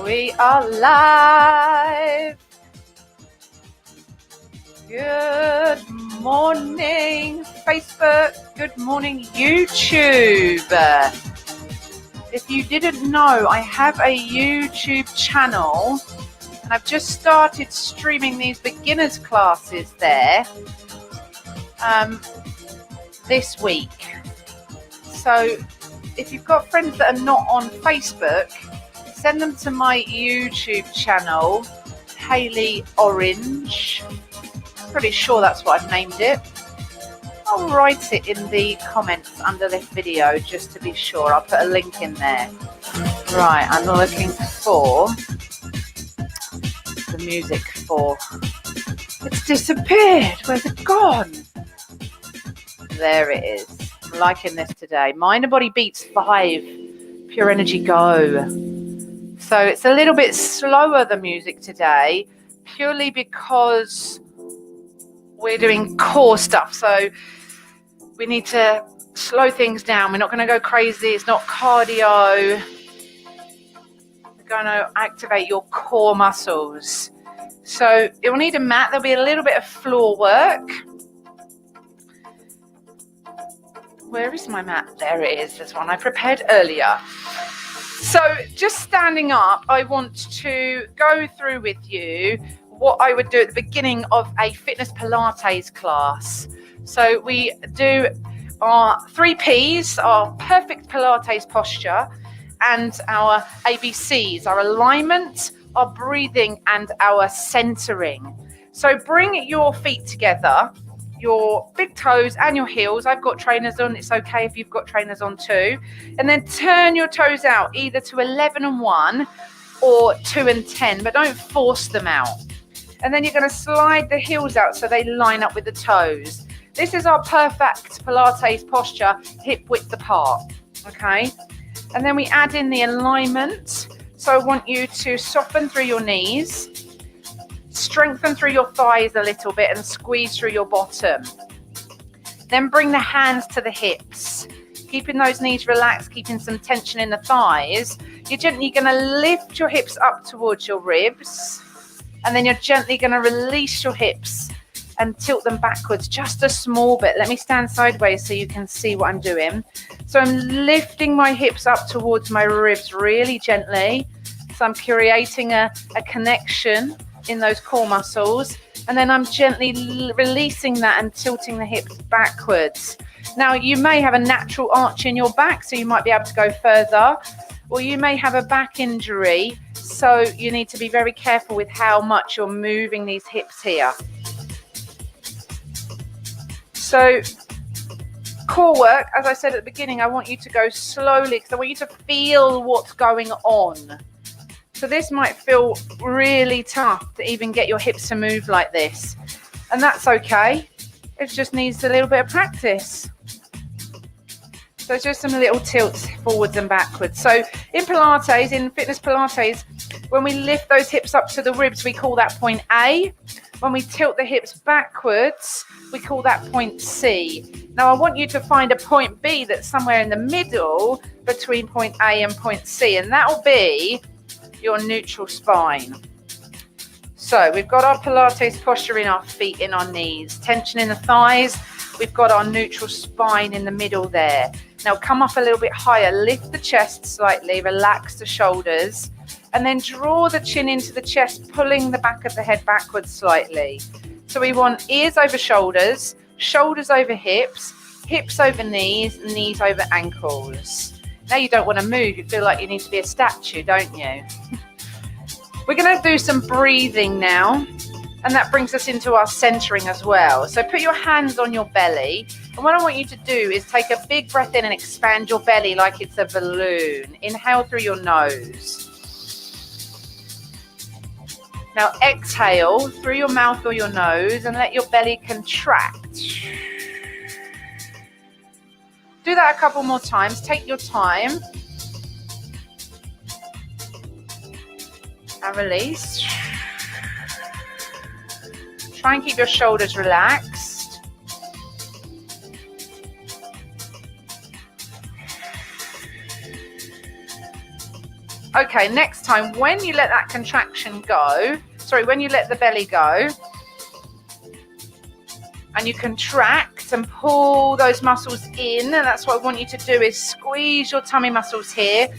We are live. Good morning, Facebook. Good morning, YouTube. If you didn't know, I have a YouTube channel and I've just started streaming these beginners classes there this week. So if you've got friends that are not on Facebook, send them to my YouTube channel, Hayley Orange. Pretty sure that's what I've named it. I'll write it in the comments under this video just to be sure. I'll put a link in there. Right, I'm looking for the music for. It's disappeared. Where's it gone? There it is. I'm liking this today. Mind and Body Beats 5. Pure Energy Go. So it's a little bit slower, the music today, purely because we're doing core stuff. So we need to slow things down. We're not going to go crazy. It's not cardio. We're going to activate your core muscles. So you'll need a mat. There'll be a little bit of floor work. Where is my mat? There it is. This one I prepared earlier. So just standing up, I want to go through with you what I would do at the beginning of a fitness Pilates class. So we do our 3 Ps, our perfect Pilates posture, and our ABCs, our alignment, our breathing, and our centering. So bring your feet together, your big toes and your heels. I've got trainers on. It's okay if you've got trainers on too. And then turn your toes out either to 11 and 1 or 2 and 10, but don't force them out. And then you're going to slide the heels out so they line up with the toes. This is our perfect Pilates posture, hip width apart. Okay. And then we add in the alignment. So I want you to soften through your knees, strengthen through your thighs a little bit and squeeze through your bottom. Then bring the hands to the hips, keeping those knees relaxed, keeping some tension in the thighs. You're gently going to lift your hips up towards your ribs, and then you're gently going to release your hips and tilt them backwards just a small bit. Let me stand sideways so you can see what I'm doing. So I'm lifting my hips up towards my ribs really gently. So I'm creating a connection in those core muscles, and then I'm gently releasing that and tilting the hips backwards. Now you may have a natural arch in your back, so you might be able to go further, or you may have a back injury, so you need to be very careful with how much you're moving these hips here. So core work, as I said at the beginning, I want you to go slowly because I want you to feel what's going on. So this might feel really tough to even get your hips to move like this. And that's okay. It just needs a little bit of practice. So just some little tilts forwards and backwards. So in Pilates, in fitness Pilates, when we lift those hips up to the ribs, we call that point A. When we tilt the hips backwards, we call that point C. Now I want you to find a point B that's somewhere in the middle between point A and point C. And that will be your neutral spine. So we've got our Pilates posture in our feet, in our knees, tension in the thighs. We've got our neutral spine in the middle there. Now come up a little bit higher, lift the chest slightly, relax the shoulders, and then draw the chin into the chest, pulling the back of the head backwards slightly. So we want ears over shoulders, shoulders over hips, hips over knees, knees over ankles. Now you don't want to move. You feel like you need to be a statue, don't you? We're going to do some breathing now, and that brings us into our centering as well. So put your hands on your belly, and what I want you to do is take a big breath in and expand your belly like it's a balloon. Inhale through your nose. Now exhale through your mouth or your nose and let your belly contract. Do that a couple more times. Take your time. And release. Try and keep your shoulders relaxed. Okay, next time, when you let that contraction go, when you let the belly go, and you contract and pull those muscles in, and that's what I want you to do, is squeeze your tummy muscles here,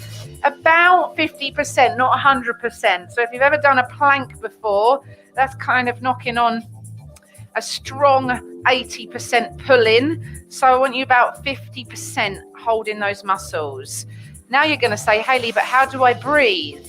about 50%, not 100%. So if you've ever done a plank before, that's kind of knocking on a strong 80% pull in. So I want you about 50% holding those muscles. Now you're going to say, Hayley, but how do I breathe?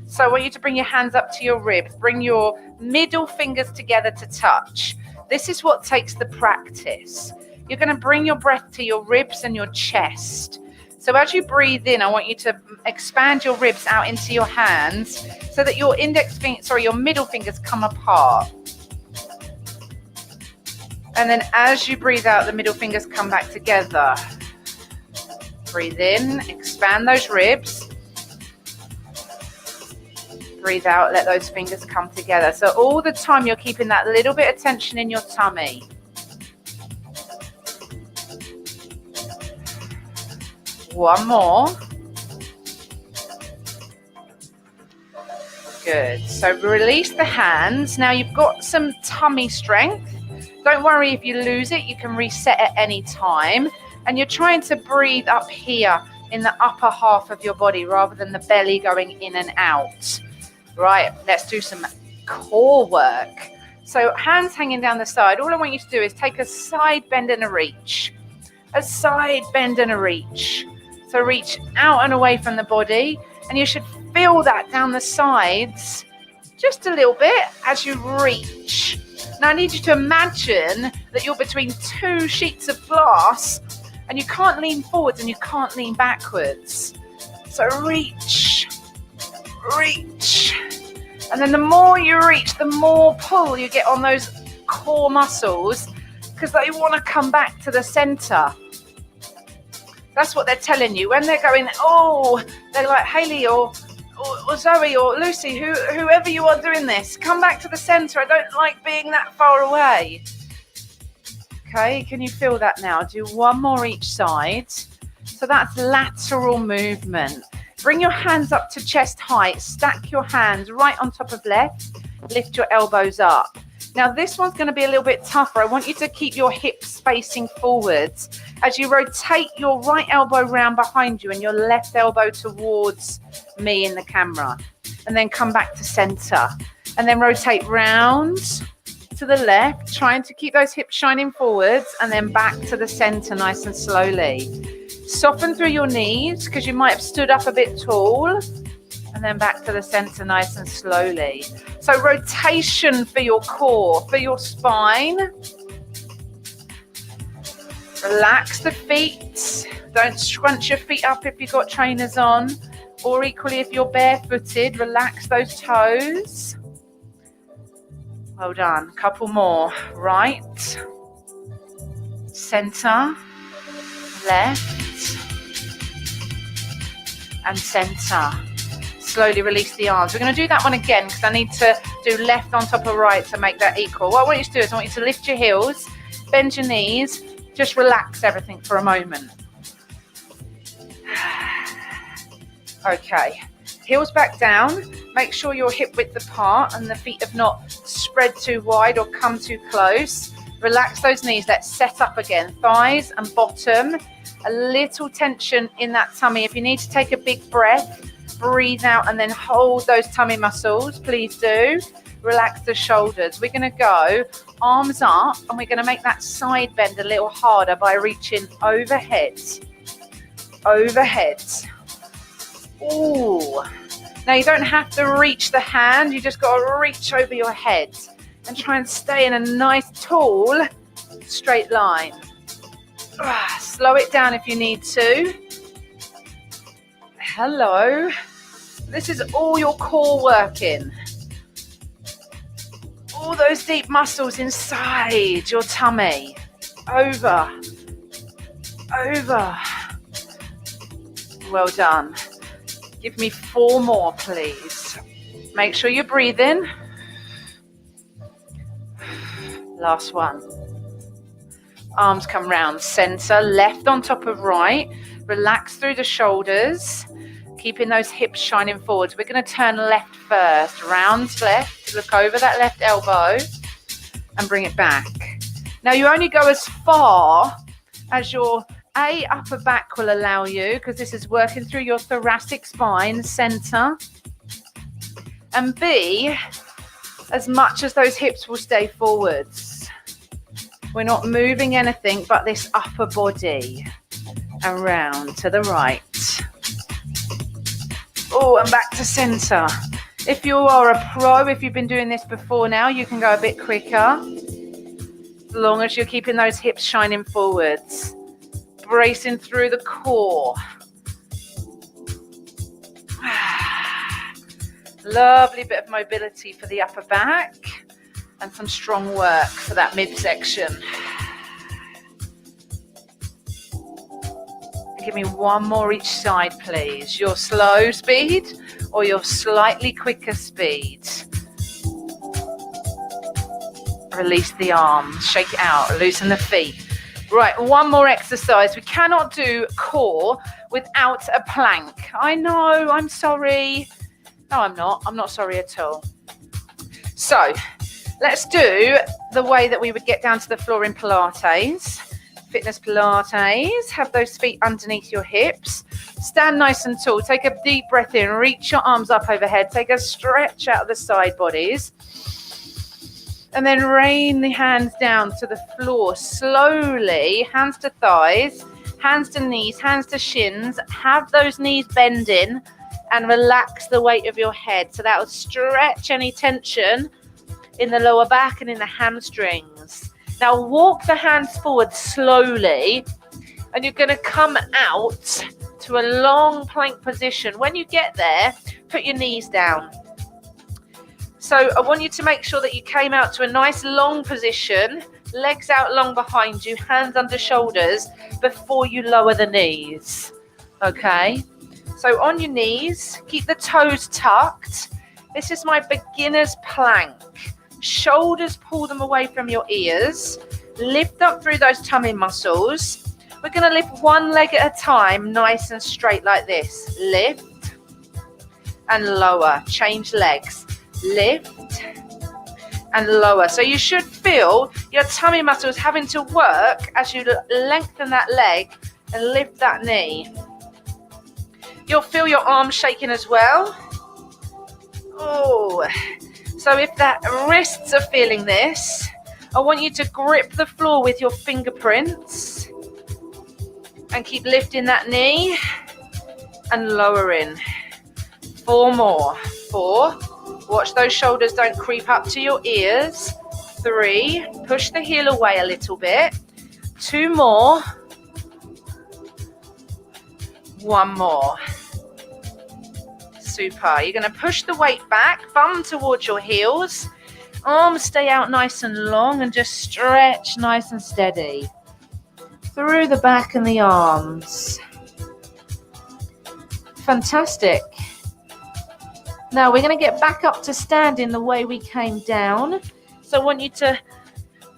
So I want you to bring your hands up to your ribs, bring your middle fingers together to touch. This is what takes the practice. You're going to bring your breath to your ribs and your chest. So as you breathe in, I want you to expand your ribs out into your hands so that your your middle fingers come apart. And then as you breathe out, the middle fingers come back together. Breathe in, expand those ribs. Breathe out, let those fingers come together. So all the time you're keeping that little bit of tension in your tummy. One more. Good. So release the hands. Now you've got some tummy strength. Don't worry if you lose it. You can reset at any time. And you're trying to breathe up here in the upper half of your body rather than the belly going in and out. Right, let's do some core work. So hands hanging down the side. All I want you to do is take a side bend and a reach. A side bend and a reach. So reach out and away from the body. And you should feel that down the sides just a little bit as you reach. Now I need you to imagine that you're between two sheets of glass and you can't lean forwards and you can't lean backwards. So reach. And then the more you reach, the more pull you get on those core muscles because they want to come back to the center. That's what they're telling you. When they're going, they're like, Hayley or Zoe or Lucy, whoever you are doing this, come back to the center. I don't like being that far away. Okay, can you feel that now? Do one more each side. So that's lateral movement. Bring your hands up to chest height. Stack your hands right on top of left. Lift your elbows up. Now this one's going to be a little bit tougher. I want you to keep your hips facing forwards as you rotate your right elbow round behind you and your left elbow towards me in the camera. And then come back to center. And then rotate round to the left, trying to keep those hips shining forwards, and then back to the center nice and slowly. Soften through your knees because you might have stood up a bit tall, and then back to the center nice and slowly. So rotation for your core, for your spine. Relax the feet. Don't scrunch your feet up if you've got trainers on, or equally if you're barefooted, relax those toes. Well done. Couple more. Right. Center. Left. And center. Slowly release the arms. We're going to do that one again because I need to do left on top of right to make that equal. What I want you to do is I want you to lift your heels, bend your knees, just relax everything for a moment. Okay. Heels back down. Make sure your hip width apart and the feet have not spread too wide or come too close. Relax those knees. Let's set up again. Thighs and bottom. A little tension in that tummy. If you need to take a big breath, breathe out and then hold those tummy muscles. Please do. Relax the shoulders. We're going to go arms up and we're going to make that side bend a little harder by reaching overhead. Overhead. Ooh. Now you don't have to reach the hand. You just got to reach over your head and try and stay in a nice tall straight line. Slow it down if you need to. Hello. This is all your core working. All those deep muscles inside your tummy. Over. Well done. Give me 4 more, please. Make sure you're breathing. Last one. Arms come round, center, left on top of right. Relax through the shoulders. keeping those hips shining forwards. We're going to turn left first, round left, look over that left elbow and bring it back. Now you only go as far as your upper back will allow you, because this is working through your thoracic spine center, and B, as much as those hips will stay forwards. We're not moving anything but this upper body. Around to the right. Oh, and back to center. If you are a pro, if you've been doing this before now, you can go a bit quicker. As long as you're keeping those hips shining forwards. Bracing through the core. Lovely bit of mobility for the upper back and some strong work for that midsection. Give me one more each side, please. Your slow speed or your slightly quicker speed. Release the arms, shake it out, loosen the feet. Right, one more exercise. We cannot do core without a plank. I know, I'm sorry. No, I'm not sorry at all. So let's do the way that we would get down to the floor in Pilates. Fitness Pilates. Have those feet underneath your hips. Stand nice and tall. Take a deep breath in. Reach your arms up overhead. Take a stretch out of the side bodies. And then rain the hands down to the floor slowly. Hands to thighs, hands to knees, hands to shins. Have those knees bending and relax the weight of your head. So that will stretch any tension in the lower back and in the hamstrings. Now walk the hands forward slowly, and you're going to come out to a long plank position. When you get there, put your knees down. So I want you to make sure that you came out to a nice long position, legs out long behind you, hands under shoulders before you lower the knees. Okay? So on your knees, keep the toes tucked. This is my beginner's plank. Shoulders, pull them away from your ears. Lift up through those tummy muscles. We're going to lift one leg at a time, nice and straight like this. Lift and lower. Change legs. Lift and lower. So you should feel your tummy muscles having to work as you lengthen that leg and lift that knee. You'll feel your arms shaking as well. Oh, so if that wrists are feeling this, I want you to grip the floor with your fingerprints and keep lifting that knee and lowering. 4 more. 4. Watch those shoulders don't creep up to your ears. 3. Push the heel away a little bit. 2 more. 1 more. Super. You're going to push the weight back, bum towards your heels. Arms stay out nice and long and just stretch nice and steady through the back and the arms. Fantastic. Now we're going to get back up to standing the way we came down. So I want you to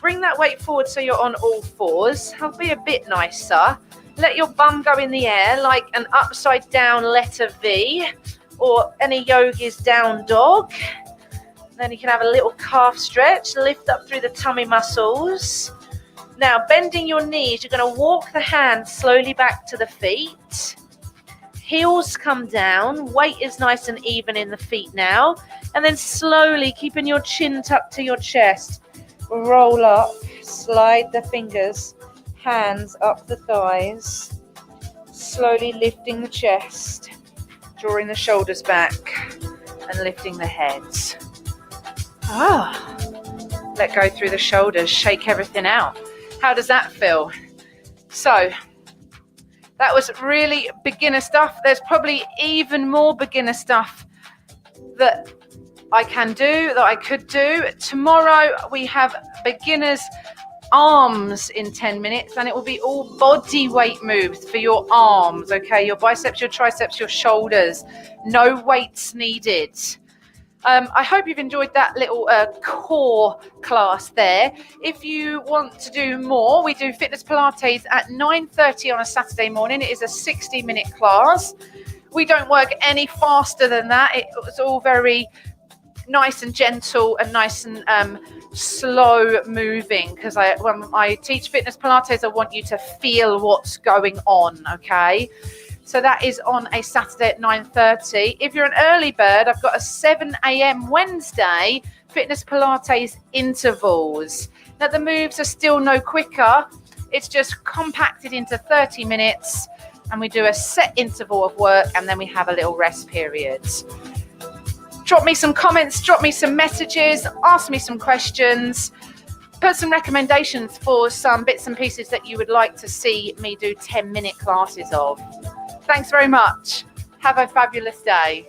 bring that weight forward so you're on all fours. I'll be a bit nicer. Let your bum go in the air like an upside down letter V, or any yogi's down dog. Then you can have a little calf stretch. Lift up through the tummy muscles. Now bending your knees, you're going to walk the hands slowly back to the feet. Heels come down. Weight is nice and even in the feet now. And then slowly, keeping your chin tucked to your chest, roll up, slide the fingers, hands up the thighs, slowly lifting the chest, drawing the shoulders back and lifting the head. Let go through the shoulders, shake everything out. How does that feel? So that was really beginner stuff. There's probably even more beginner stuff that I can do, that I could do. Tomorrow we have beginners arms in 10 minutes, and it will be all body weight moves for your arms, okay? Your biceps, your triceps, your shoulders. No weights needed. I hope you've enjoyed that little core class there. If you want to do more, we do Fitness Pilates at 9:30 on a Saturday morning. It is a 60-minute class. We don't work any faster than that. It's all very nice and gentle and nice and slow moving, because when I teach fitness Pilates, I want you to feel what's going on. Okay, so that is on a Saturday at 9:30. If you're an early bird, I've got a 7 a.m. Wednesday fitness Pilates intervals. Now the moves are still no quicker. It's just compacted into 30 minutes, and we do a set interval of work, and then we have a little rest period. Drop me some comments, drop me some messages, ask me some questions, put some recommendations for some bits and pieces that you would like to see me do 10-minute classes of. Thanks very much. Have a fabulous day.